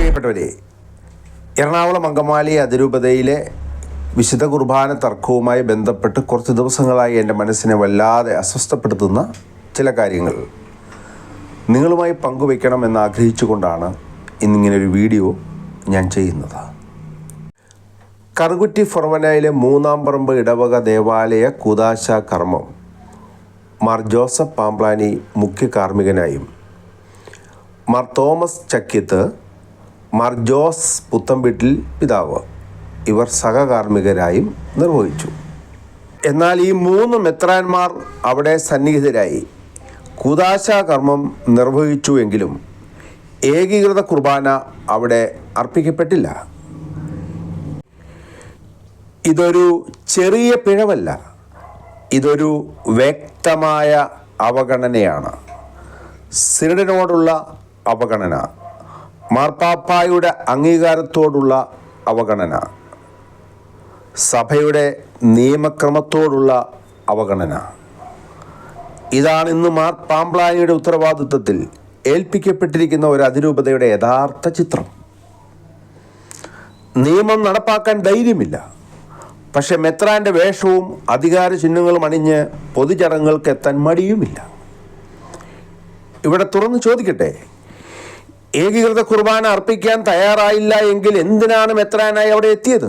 പ്രിയപ്പെട്ടവരെ, എറണാകുളം അങ്കമാലി അതിരൂപതയിലെ വിശുദ്ധ കുർബാന തർക്കവുമായി ബന്ധപ്പെട്ട് കുറച്ച് ദിവസങ്ങളായി എൻ്റെ മനസ്സിനെ വല്ലാതെ അസ്വസ്ഥപ്പെടുത്തുന്ന ചില കാര്യങ്ങൾ നിങ്ങളുമായി പങ്കുവയ്ക്കണമെന്ന് ആഗ്രഹിച്ചുകൊണ്ടാണ് ഇന്നിങ്ങനൊരു വീഡിയോ ഞാൻ ചെയ്യുന്നത്. കറുകുറ്റി ഫൊറവനയിലെ മൂന്നാം പറമ്പ് ഇടവക ദേവാലയ കൂദാശ കർമ്മം മാർ ജോസഫ് പാംപ്ലാനി മുഖ്യ കാർമ്മികനായും മാർ തോമസ് ചക്കിയത്ത്, മാർ ജോസ് പുത്തംവീട്ടിൽ പിതാവ് ഇവർ സഹകാർമ്മികരായും നിർവഹിച്ചു. എന്നാൽ ഈ മൂന്ന് മെത്രാന്മാർ അവിടെ സന്നിഹിതരായി കൂദാശ കർമ്മം നിർവഹിച്ചുവെങ്കിലും ഏകീകൃത കുർബാന അവിടെ അർപ്പിക്കപ്പെട്ടില്ല. ഇതൊരു ചെറിയ പിഴവല്ല, ഇതൊരു വ്യക്തമായ അവഗണനയാണ്. സിനഡിനോടുള്ള അവഗണന, മാർപ്പാപ്പായുടെ അംഗീകാരത്തോടുള്ള അവഗണന, സഭയുടെ നിയമക്രമത്തോടുള്ള അവഗണന. ഇതാണ് ഇന്ന് മാർ പാംപ്ലാനിയുടെ ഉത്തരവാദിത്വത്തിൽ ഏൽപ്പിക്കപ്പെട്ടിരിക്കുന്ന ഒരു അതിരൂപതയുടെ യഥാർത്ഥ ചിത്രം. നിയമം നടപ്പാക്കാൻ ധൈര്യമില്ല, പക്ഷെ മെത്രാൻ്റെ വേഷവും അധികാര ചിഹ്നങ്ങളും അണിഞ്ഞ് പൊതുചടങ്ങുകൾക്ക് എത്താൻ മടിയുമില്ല. ഇവിടെ തുറന്ന് ചോദിക്കട്ടെ, ഏകീകൃത കുർബാന അർപ്പിക്കാൻ തയ്യാറായില്ല എങ്കിൽ എന്തിനാണ് മെത്രാനായി അവിടെ എത്തിയത്?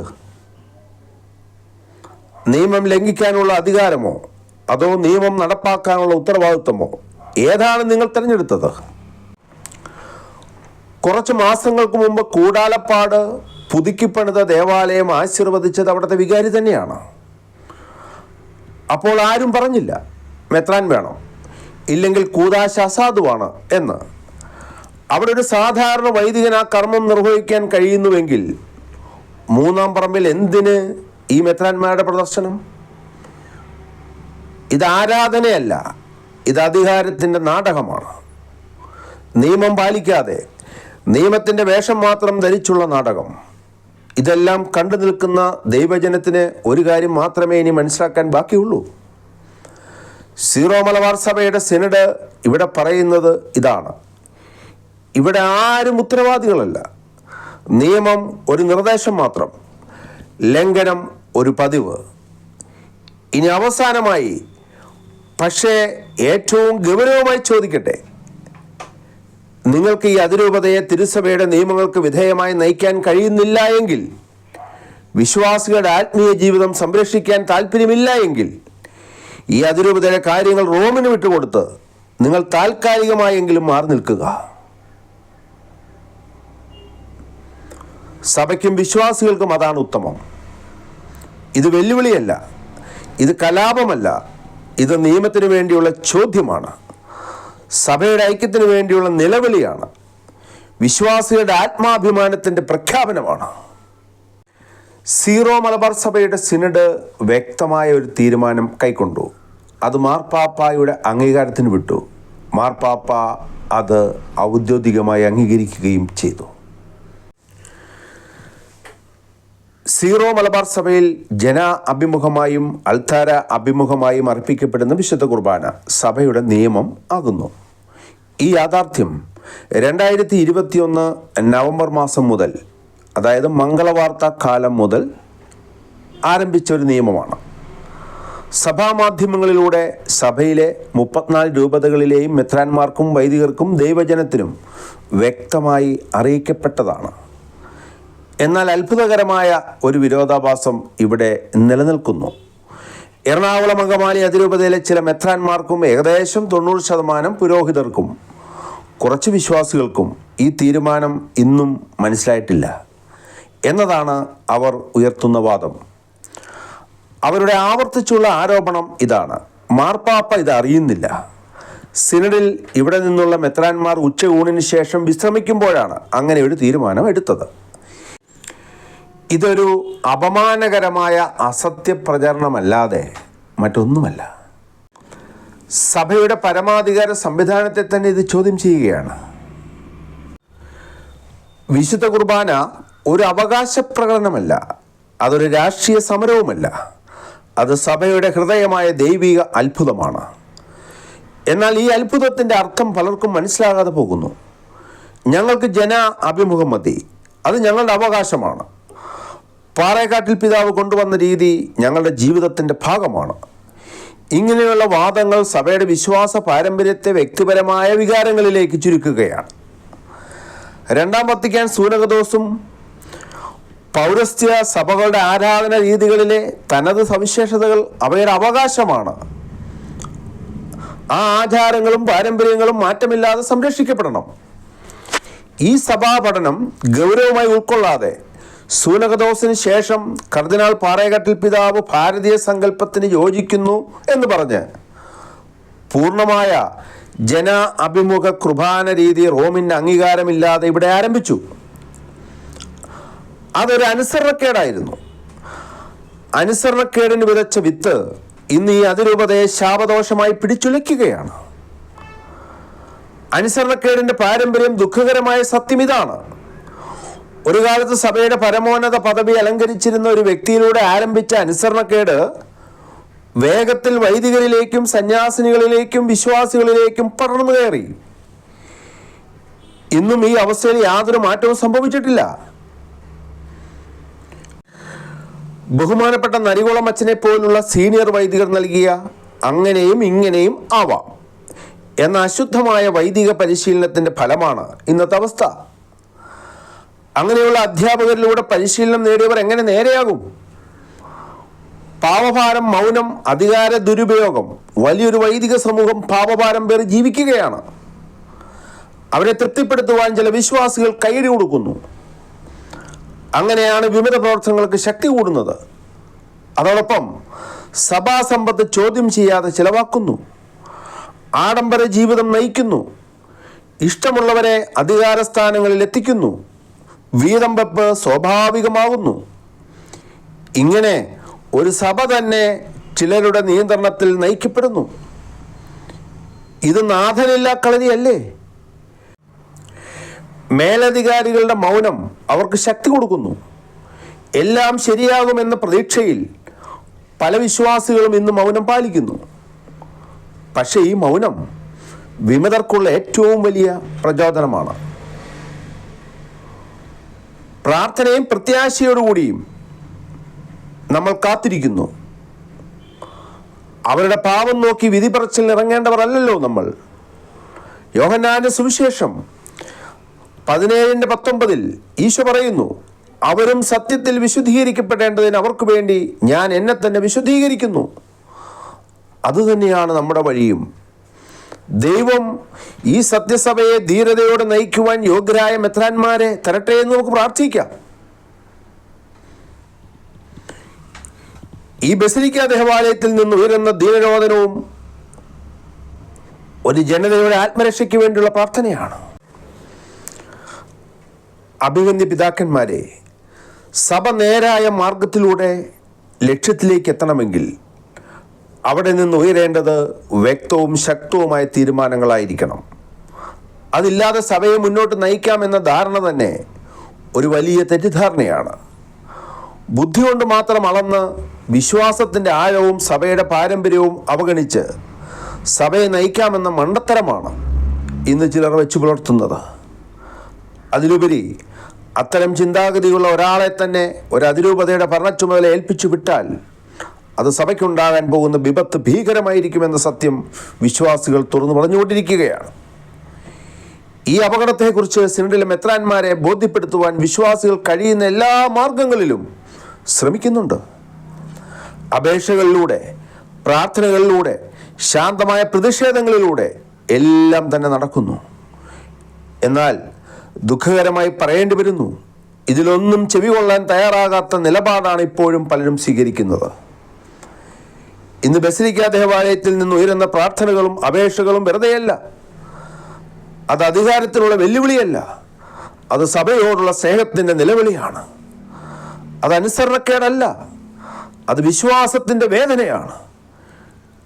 നിയമം ലംഘിക്കാനുള്ള അധികാരമോ അതോ നിയമം നടപ്പാക്കാനുള്ള ഉത്തരവാദിത്വമോ ഏതാണ് നിങ്ങൾ തിരഞ്ഞെടുത്തത്? കുറച്ച് മാസങ്ങൾക്ക് മുമ്പ് കൂടാലപ്പാട് പുതുക്കിപ്പണിത ദേവാലയം ആശീർവദിച്ചത് അവിടുത്തെ വികാരി തന്നെയാണ്. അപ്പോൾ ആരും പറഞ്ഞില്ല മെത്രാൻ വേണം, ഇല്ലെങ്കിൽ കൂദാശ അസാധുവാണ് എന്ന്. അവിടെ ഒരു സാധാരണ വൈദികൻ ആ കർമ്മം നിർവഹിക്കാൻ കഴിയുന്നുവെങ്കിൽ മൂന്നാം പറമ്പിൽ എന്തിന് ഈ മെത്രാന്മാരുടെ പ്രദർശനം? ഇത് ആരാധനയല്ല, ഇത് അധികാരത്തിൻ്റെ നാടകമാണ്. നിയമം പാലിക്കാതെ നിയമത്തിൻ്റെ വേഷം മാത്രം ധരിച്ചുള്ള നാടകം. ഇതെല്ലാം കണ്ടു നിൽക്കുന്ന ദൈവജനത്തിന് ഒരു കാര്യം മാത്രമേ ഇനി മനസ്സിലാക്കാൻ ബാക്കിയുള്ളൂ. സീറോ മലബാർ സഭയുടെ സിനഡ് ഇവിടെ പറയുന്നത് ഇതാണ്: ഇവിടെ ആരും ഉത്തരവാദികളല്ല. നിയമം ഒരു നിർദ്ദേശം മാത്രം, ലംഘനം ഒരു പതിവ്. ഇനി അവസാനമായി, പക്ഷേ ഏറ്റവും ഗൗരവമായി ചോദിക്കട്ടെ, നിങ്ങൾക്ക് ഈ അതിരൂപതയെ തിരുസഭയുടെ നിയമങ്ങൾക്ക് വിധേയമായി നയിക്കാൻ കഴിയുന്നില്ല എങ്കിൽ, വിശ്വാസികളുടെ ആത്മീയ ജീവിതം സംരക്ഷിക്കാൻ താല്പര്യമില്ല എങ്കിൽ, ഈ അതിരൂപതയുടെ കാര്യങ്ങൾ റോമിന് വിട്ടുകൊടുത്ത് നിങ്ങൾ താൽക്കാലികമായെങ്കിലും മാറി നിൽക്കുക. സഭയ്ക്കും വിശ്വാസികൾക്കും അതാണ് ഉത്തമം. ഇത് വെല്ലുവിളിയല്ല, ഇത് കലാപമല്ല, ഇത് നിയമത്തിന് വേണ്ടിയുള്ള ചോദ്യമാണ്. സഭയുടെ ഐക്യത്തിന് വേണ്ടിയുള്ള നിലവിളിയാണ്. വിശ്വാസികളുടെ ആത്മാഭിമാനത്തിൻ്റെ പ്രഖ്യാപനമാണ്. സീറോ മലബാർ സഭയുടെ സിനഡ് വ്യക്തമായ ഒരു തീരുമാനം കൈക്കൊണ്ടു. അത് മാർപ്പാപ്പായുടെ അംഗീകാരത്തിന് വിട്ടു. മാർപ്പാപ്പ അത് ഔദ്യോഗികമായി അംഗീകരിക്കുകയും ചെയ്തു. സീറോ മലബാർ സഭയിൽ ജന അഭിമുഖമായും അൾത്താര അഭിമുഖമായും അർപ്പിക്കപ്പെടുന്ന വിശുദ്ധ കുർബാന സഭയുടെ നിയമം ആകുന്നു. ഈ യാഥാർത്ഥ്യം 2021 നവംബർ മാസം മുതൽ, അതായത് മംഗളവാർത്ത കാലം മുതൽ ആരംഭിച്ച ഒരു നിയമമാണ്. സഭാമാധ്യമങ്ങളിലൂടെ സഭയിലെ 34 രൂപതകളിലെയും മെത്രാന്മാർക്കും വൈദികർക്കും ദൈവജനത്തിനും വ്യക്തമായി അറിയിക്കപ്പെട്ടതാണ്. എന്നാൽ അത്ഭുതകരമായ ഒരു വിരോധാഭാസം ഇവിടെ നിലനിൽക്കുന്നു. എറണാകുളം അങ്കമാലി അതിരൂപതയിലെ ചില മെത്രാന്മാർക്കും ഏകദേശം 90% പുരോഹിതർക്കും കുറച്ച് വിശ്വാസികൾക്കും ഈ തീരുമാനം ഇന്നും മനസ്സിലായിട്ടില്ല എന്നതാണ് അവർ ഉയർത്തുന്ന വാദം. അവരുടെ ആവർത്തിച്ചുള്ള ആരോപണം ഇതാണ്: മാർപ്പാപ്പ ഇത് അറിയുന്നില്ല. സിനഡിൽ ഇവിടെ നിന്നുള്ള മെത്രാന്മാർ ഉച്ചയൂണിന് ശേഷം വിശ്രമിക്കുമ്പോഴാണ് അങ്ങനെ ഒരു തീരുമാനം എടുത്തത്. ഇതൊരു അപമാനകരമായ അസത്യപ്രചരണമല്ലാതെ മറ്റൊന്നുമല്ല. സഭയുടെ പരമാധികാര സംവിധാനത്തെ തന്നെ ഇത് ചോദ്യം ചെയ്യുകയാണ്. വിശുദ്ധ കുർബാന ഒരു അവകാശ പ്രകടനമല്ല, അതൊരു രാഷ്ട്രീയ സമരവുമല്ല. അത് സഭയുടെ ഹൃദയമായ ദൈവിക അത്ഭുതമാണ്. എന്നാൽ ഈ അത്ഭുതത്തിൻ്റെ അർത്ഥം പലർക്കും മനസ്സിലാകാതെ പോകുന്നു. ഞങ്ങൾക്ക് ജന അഭിമുഖം മതി, അത് ഞങ്ങളുടെ അവകാശമാണ്. പാറേക്കാട്ടിൽ പിതാവ് കൊണ്ടുവന്ന രീതി ഞങ്ങളുടെ ജീവിതത്തിൻ്റെ ഭാഗമാണ്. ഇങ്ങനെയുള്ള വാദങ്ങൾ സഭയുടെ വിശ്വാസ പാരമ്പര്യത്തെ വ്യക്തിപരമായ വികാരങ്ങളിലേക്ക് ചുരുക്കുകയാണ്. രണ്ടാം വത്തിക്കാൻ സൂനകദോസും പൗരസ്ത്യ സഭകളുടെ ആരാധന രീതികളിലെ തനത് സവിശേഷതകൾ അവയുടെ അവകാശമാണ്. ആ ആചാരങ്ങളും പാരമ്പര്യങ്ങളും മാറ്റമില്ലാതെ സംരക്ഷിക്കപ്പെടണം. ഈ സഭാ പഠനം ഗൗരവമായി ഉൾക്കൊള്ളാതെ സൂനകദോസിന് ശേഷം കർദിനാൾ പാറേക്കാട്ടിൽ പിതാവ് ഭാരതീയ സങ്കല്പത്തിന് യോജിക്കുന്നു എന്ന് പറഞ്ഞ് പൂർണ്ണമായ ജന അഭിമുഖ കുർബാന രീതി റോമിൻ്റെ അംഗീകാരമില്ലാതെ ഇവിടെ ആരംഭിച്ചു. അതൊരു അനുസരണക്കേടായിരുന്നു. അനുസരണക്കേടിന് വിതച്ച വിത്ത് ഇന്ന് ഈ അതിരൂപതയെ ശാപദോഷമായി പിടിച്ചുലയ്ക്കുകയാണ്. അനുസരണക്കേടിൻ്റെ പാരമ്പര്യം ദുഃഖകരമായ സത്യം ഇതാണ്. ഒരു കാലത്ത് സഭയുടെ പരമോന്നത പദവി അലങ്കരിച്ചിരുന്ന ഒരു വ്യക്തിയിലൂടെ ആരംഭിച്ച അനുസരണക്കേട് വേഗത്തിൽ വൈദികരിലേക്കും സന്യാസിനികളിലേക്കും വിശ്വാസികളിലേക്കും പടർന്നു കയറി. ഇന്നും ഈ അവസ്ഥയിൽ യാതൊരു മാറ്റവും സംഭവിച്ചിട്ടില്ല. ബഹുമാനപ്പെട്ട നരികുളം അച്ഛനെ പോലുള്ള സീനിയർ വൈദികർ നൽകിയ അങ്ങനെയും ഇങ്ങനെയും ആവാം എന്ന അശുദ്ധമായ വൈദിക പരിശീലനത്തിൻ്റെ ഫലമാണ് ഇന്നത്തെ അവസ്ഥ. അങ്ങനെയുള്ള അധ്യാപകരിലൂടെ പരിശീലനം നേടിയവർ എങ്ങനെ നേരെയാകും? പാപഭാരം, മൗനം, അധികാര ദുരുപയോഗം, വലിയൊരു വൈദിക സമൂഹം പാപഭാരം പേറി ജീവിക്കുകയാണ്. അവരെ തൃപ്തിപ്പെടുത്തുവാൻ ചില വിശ്വാസികൾ കൈയടി കൊടുക്കുന്നു. അങ്ങനെയാണ് വിമത പ്രവർത്തനങ്ങൾക്ക് ശക്തി കൂടുന്നത്. അതോടൊപ്പം സഭാസമ്പത്ത് ചോദ്യം ചെയ്യാതെ ചിലവാക്കുന്നു, ആഡംബര ജീവിതം നയിക്കുന്നു, ഇഷ്ടമുള്ളവരെ അധികാരസ്ഥാനങ്ങളിൽ എത്തിക്കുന്നു, വീതം വെപ്പ് സ്വാഭാവികമാകുന്നു. ഇങ്ങനെ ഒരു സഭ തന്നെ ചിലരുടെ നിയന്ത്രണത്തിൽ നയിക്കപ്പെടുന്നു. ഇത് നാഥനില്ലാ കളരിയല്ലേ? മേലധികാരികളുടെ മൗനം അവർക്ക് ശക്തി കൊടുക്കുന്നു. എല്ലാം ശരിയാകുമെന്ന പ്രതീക്ഷയിൽ പല വിശ്വാസികളും ഇന്ന് മൗനം പാലിക്കുന്നു. പക്ഷേ ഈ മൗനം വിമതർക്കുള്ള ഏറ്റവും വലിയ പ്രചോദനമാണ്. പ്രാർത്ഥനയും പ്രത്യാശയോടുകൂടിയും നമ്മൾ കാത്തിരിക്കുന്നു. അവരുടെ പാപം നോക്കി വിധി പറച്ചിൽ ഇറങ്ങേണ്ടവർ അല്ലല്ലോ നമ്മൾ. യോഹന്നാന്റെ സുവിശേഷം 17:19 ഈശോ പറയുന്നു, അവരും സത്യത്തിൽ വിശുദ്ധീകരിക്കപ്പെടേണ്ടതിന് അവർക്ക് വേണ്ടി ഞാൻ എന്നെ തന്നെ വിശുദ്ധീകരിക്കുന്നു. അതുതന്നെയാണ് നമ്മുടെ വഴിയും. ദൈവം ഈ സത്യസഭയെ ധീരതയോടെ നയിക്കുവാൻ യോഗ്യരായ മെത്രാന്മാരെ തരട്ടെ എന്ന് നമുക്ക് പ്രാർത്ഥിക്കാം. ഈ ബസിലിക്ക ദേവാലയത്തിൽ നിന്ന് ഉയരുന്ന ദീനരോധനവും ഒരു ജനതയുടെ ആത്മരക്ഷയ്ക്ക് വേണ്ടിയുള്ള പ്രാർത്ഥനയാണ്. അഭിവന്ദ്യ പിതാക്കന്മാരെ, സഭ നേരായ മാർഗത്തിലൂടെ ലക്ഷ്യത്തിലേക്ക് എത്തണമെങ്കിൽ അവിടെ നിന്ന് ഉയരേണ്ടത് വ്യക്തവും ശക്തവുമായ തീരുമാനങ്ങളായിരിക്കണം. അതില്ലാതെ സഭയെ മുന്നോട്ട് നയിക്കാമെന്ന ധാരണ തന്നെ ഒരു വലിയ തെറ്റിദ്ധാരണയാണ്. ബുദ്ധി കൊണ്ട് മാത്രം അളന്ന് വിശ്വാസത്തിൻ്റെ ആഴവും സഭയുടെ പാരമ്പര്യവും അവഗണിച്ച് സഭയെ നയിക്കാമെന്ന മണ്ടത്തരമാണ് ഇന്ന് ചിലർ വെച്ചു പുലർത്തുന്നത്. അതിലുപരി അത്തരം ചിന്താഗതിയുള്ള ഒരാളെ തന്നെ ഒരു അതിരൂപതയുടെ ഭരണച്ചുമതല ഏൽപ്പിച്ചു വിട്ടാൽ അത് സഭയ്ക്കുണ്ടാകാൻ പോകുന്ന വിപത്ത് ഭീകരമായിരിക്കുമെന്ന സത്യം വിശ്വാസികൾ തുറന്നു പറഞ്ഞുകൊണ്ടിരിക്കുകയാണ്. ഈ അപകടത്തെക്കുറിച്ച് സിനഡിലെ മെത്രാന്മാരെ ബോധ്യപ്പെടുത്തുവാൻ വിശ്വാസികൾ കഴിയുന്ന എല്ലാ മാർഗങ്ങളിലും ശ്രമിക്കുന്നുണ്ട്. അപേക്ഷകളിലൂടെ, പ്രാർത്ഥനകളിലൂടെ, ശാന്തമായ പ്രതിഷേധങ്ങളിലൂടെ എല്ലാം തന്നെ നടക്കുന്നു. എന്നാൽ ദുഃഖകരമായി പറയേണ്ടി വരുന്നു, ഇതിലൊന്നും ചെവി കൊള്ളാൻ തയ്യാറാകാത്ത നിലപാടാണ് ഇപ്പോഴും പലരും സ്വീകരിക്കുന്നത്. ഇന്ന് ബസിലിക്ക ദേവാലയത്തിൽ നിന്ന് ഉയരുന്ന പ്രാർത്ഥനകളും അപേക്ഷകളും വെറുതെയല്ല. അത് അധികാരത്തിനുള്ള വെല്ലുവിളിയല്ല, അത് സഭയോടുള്ള സ്നേഹത്തിൻ്റെ നിലവിളിയാണ്. അത് അനുസരണക്കേടല്ല, അത് വിശ്വാസത്തിൻ്റെ വേദനയാണ്.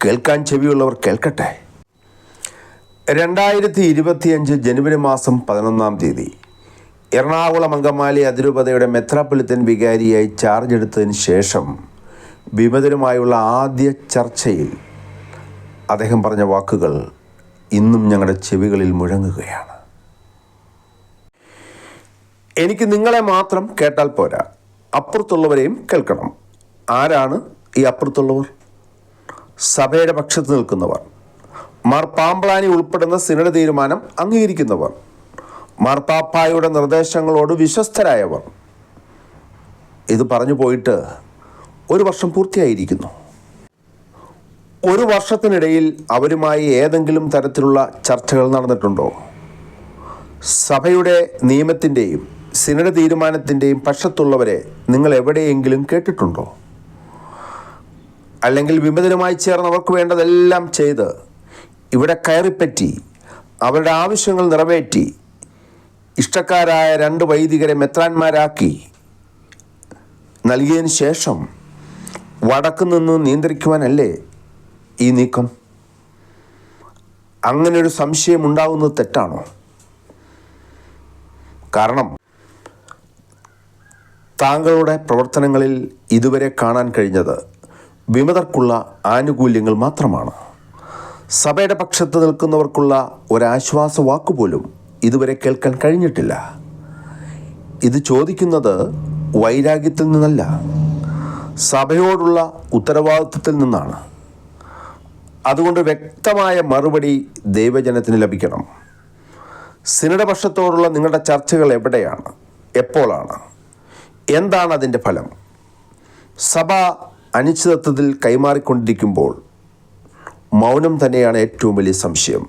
കേൾക്കാൻ ചെവിയുള്ളവർ കേൾക്കട്ടെ. 2025 ജനുവരി മാസം 11 എറണാകുളം അങ്കമാലി അതിരൂപതയുടെ മെത്രാപ്പൊലിത്തൻ വികാരിയായി ചാർജ് എടുത്തതിന് ശേഷം വിമതരുമായുള്ള ആദ്യ ചർച്ചയിൽ അദ്ദേഹം പറഞ്ഞ വാക്കുകൾ ഇന്നും ഞങ്ങളുടെ ചെവികളിൽ മുഴങ്ങുകയാണ്. എനിക്ക് നിങ്ങളെ മാത്രം കേട്ടാൽ പോരാ, അപ്പുറത്തുള്ളവരെയും കേൾക്കണം. ആരാണ് ഈ അപ്പുറത്തുള്ളവർ? സഭയുടെ പക്ഷത്ത് നിൽക്കുന്നവർ, മാർ പാമ്പ്ളാനി ഉൾപ്പെടുന്ന സിനഡ് തീരുമാനം അംഗീകരിക്കുന്നവർ, മാർപ്പാപ്പായുടെ നിർദ്ദേശങ്ങളോട് വിശ്വസ്തരായവർ. ഇത് പറഞ്ഞു പോയിട്ട് 1 വർഷം പൂർത്തിയായിരിക്കുന്നു. 1 വർഷത്തിനിടയിൽ അവരുമായി ഏതെങ്കിലും തരത്തിലുള്ള ചർച്ചകൾ നടന്നിട്ടുണ്ടോ? സഭയുടെ നിയമത്തിൻ്റെയും സിനഡ് തീരുമാനത്തിൻ്റെയും പക്ഷത്തുള്ളവരെ നിങ്ങൾ എവിടെയെങ്കിലും കേട്ടിട്ടുണ്ടോ? അല്ലെങ്കിൽ വിമതരുമായി ചേർന്ന് അവർക്ക് വേണ്ടതെല്ലാം ചെയ്ത് ഇവിടെ കയറിപ്പറ്റി അവരുടെ ആവശ്യങ്ങൾ നിറവേറ്റി ഇഷ്ടക്കാരായ 2 വൈദികരെ മെത്രാന്മാരാക്കി നൽകിയതിന് ശേഷം വടക്ക് നിന്ന് നിയന്ത്രിക്കുവാനല്ലേ ഈ നീക്കം? അങ്ങനെയൊരു സംശയം ഉണ്ടാകുന്നത് തെറ്റാണോ? കാരണം താങ്കളുടെ പ്രവർത്തനങ്ങളിൽ ഇതുവരെ കാണാൻ കഴിഞ്ഞത് വിമതർക്കുള്ള ആനുകൂല്യങ്ങൾ മാത്രമാണ്. സഭയുടെ പക്ഷത്ത് നിൽക്കുന്നവർക്കുള്ള ഒരാശ്വാസ വാക്കുപോലും ഇതുവരെ കേൾക്കാൻ കഴിഞ്ഞിട്ടില്ല. ഇത് ചോദിക്കുന്നത് വൈരാഗ്യത്തിൽ നിന്നല്ല, സഭയോടുള്ള ഉത്തരവാദിത്വത്തിൽ നിന്നാണ്. അതുകൊണ്ട് വ്യക്തമായ മറുപടി ദൈവജനത്തിന് ലഭിക്കണം. സിനഡ് പക്ഷത്തോടുള്ള നിങ്ങളുടെ ചർച്ചകൾ എവിടെയാണ്? എപ്പോഴാണ്? എന്താണ് അതിൻ്റെ ഫലം? സഭ അനിശ്ചിതത്വത്തിൽ കൈമാറിക്കൊണ്ടിരിക്കുമ്പോൾ മൗനം തന്നെയാണ് ഏറ്റവും വലിയ സംശയം.